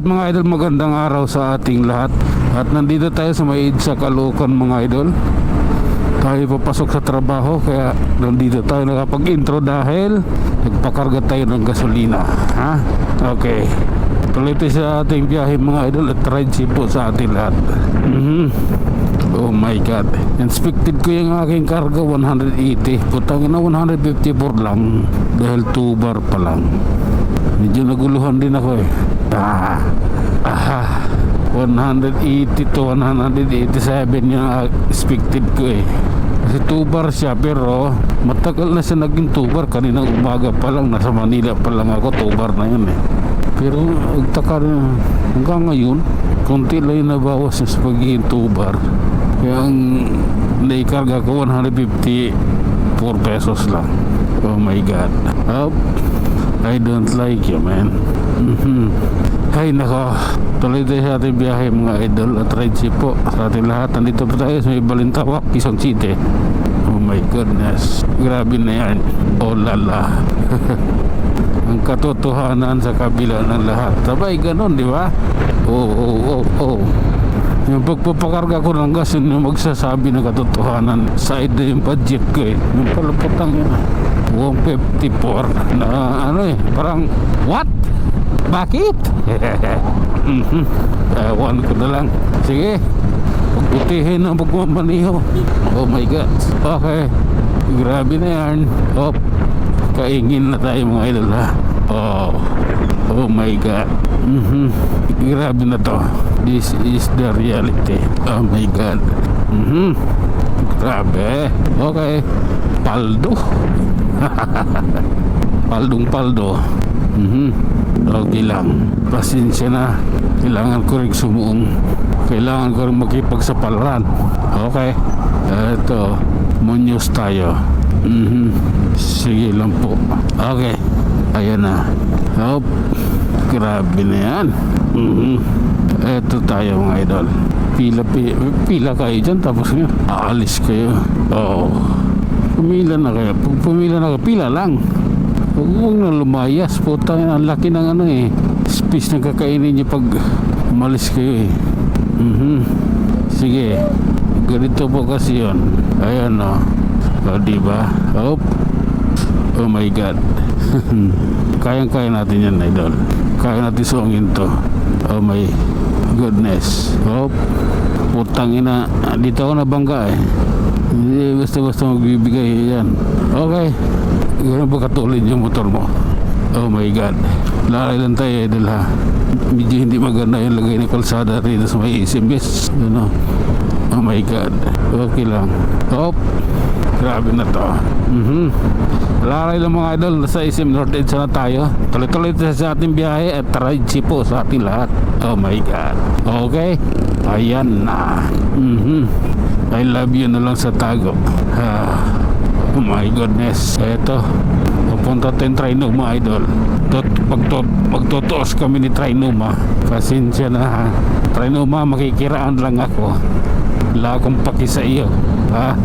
Alright mga idol, magandang araw sa ating lahat. At nandito tayo sa may sa Caloocan mga idol. Tayo papasok sa trabaho, kaya nandito tayo nakapag-intro dahil nagpakarga tayo ng gasolina. Ha? Okay. Tuloy tayo sa ating biyahe mga idol at ride safe po sa ating lahat. Oh my god, inspected ko yung aking karga 180. Putang na 154 lang dahil 2 bar pa lang. Medyo naguluhan din ako eh. 180 to 187 yung expected ko eh. Kasi 2 bar siya, pero matagal na siya naging 2 bar. Kaninang umaga pa lang, nasa Manila pa lang ako, 2 bar na yun eh. Pero nagtaka rin hanggang ngayon, konti lang yung nabawas sa pagiging 2 bar. Kaya ang naikarga ko 154 pesos lang. Oh my god. I don't like you, man. Ay nako, tuloy tayo sa ating biyahe mga idol at ride safe po sa ating lahat. Nandito po tayo sa may Balintawak, Quezon City. Oh my goodness, grabe na yan. Oh lala. Ang katotohanan sa kabila ng lahat. Sabay ganun, di ba? Oh. Yung pagpapakarga ko ng gas, yun yung magsasabi ng katotohanan. Side na yung budget ko eh. Yung palapotang yun 154 na ano eh, parang what? Bakit? Ewan ko na lang. Sige, pagbutihin ang pagmamaniho. Oh my god. Okay, grabe na yan. Kaingin na tayo mga idol ha. Oh my god. Grabe na to. This is the reality. Oh my god. Grabe. Okay, paldo. Paldo. Okay lang. Pasensya na. Kailangan ko rin sumuong. Kailangan ko rin makipagsapalaran. Okay. Ito, munyos tayo. Sige lang po. Okay. Ayan na. Grabe na yan. Ito tayo mga idol. Pila kayo dyan, tapos nga aalis kayo. Pumila na kayo. Pag pumila na kayo, pila lang. Huwag na lumayas. Puta, ang laki ng ano eh, space na kakainin nyo pag umalis kayo eh. Sige, ganito po kasi yun. Ayan o. Diba? Oh my god. Kayang-kaya natin yan idol. Kaya natin suungin to. Oh my goodness. Putang ina. Dito ako nabangga eh. Hindi basta-basta magbibigay yan. Okay. Gano'n ba katulid yung motor mo? Oh my god. Lalay lang tayo idol ha. Medyo hindi maganda yung lagay ng kalsada rito sa may SMS. Ano? Oh my god. Okay lang. Grabe na to. Lalay lang mga idol. Nasa SM North Edge na tayo. Tuloy-tuloy sa ating biyahe at ride safe po sa ating lahat. Oh my god. Okay. Ayan na. I love you na lang sa tago. Oh my goodness. Eto, pupunta tayong Trinoma idol. Magtotoos kami ni Trinoma. Pasensya na ha. Trinoma, makikiraan lang ako. Wala akong paki sa iyo ha.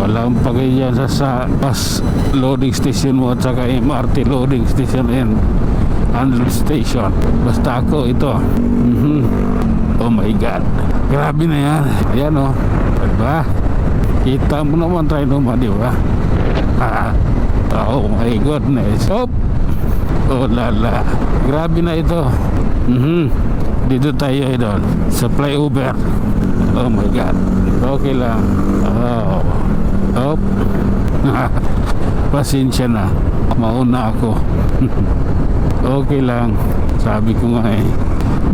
Wala akong paki dyan sa bus loading station mo at saka MRT loading station and unload station. Basta ako ito. Oh my god. Grabe na yan. Ayan o. Diba? Kita mo naman Trinoma, di ba? Oh my goodness. Oh lala. Grabe na ito. Dito tayo idol sa flyover. Oh my god. Okay lang. Pasensya na. Mauna ako. Okay lang. Sabi ko nga eh,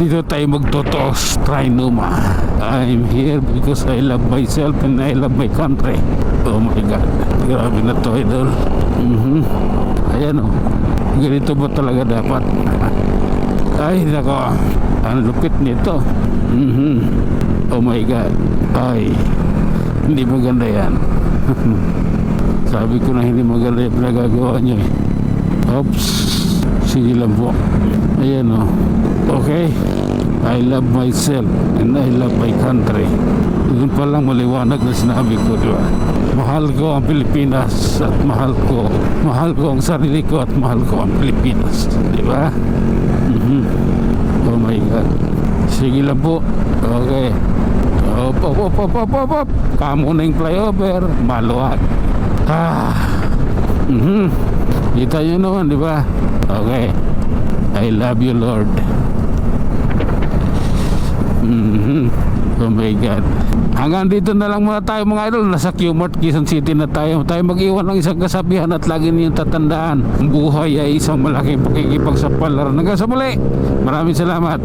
dito tayo magtotos. Trinoma. I'm here because I love myself and I love my country. Oh my god. Grabe na to idol. Ayan o. Ganito ba talaga dapat? Ay nako, ang lupit nito. Oh my god. Ay, hindi maganda yan. Sabi ko na hindi maganda yung pinagagawa nyo eh. Oops. Sige lang po. Ayan o. Okay. I love myself and I love my country. Doon pa lang maliwanag na sinabi ko, di ba? Mahal ko ang Pilipinas at mahal ko ang sarili ko at mahal ko ang Pilipinas, di ba? Oh my Sige lang po. Okay. Op. Kamo na yung flyover. Maluwag. Kita nyo naman, di ba? Okay. I love you, Lord. Oh my God. Hanggang dito na lang muna tayo mga idol. Nasa Q-Mart, Quezon City na tayo. Tayo mag-iwan ng isang kasabihan at lagi niyong tatandaan. Ang buhay ay isang malaking pakikipagsapalaran. Hanggang sa muli. Maraming salamat.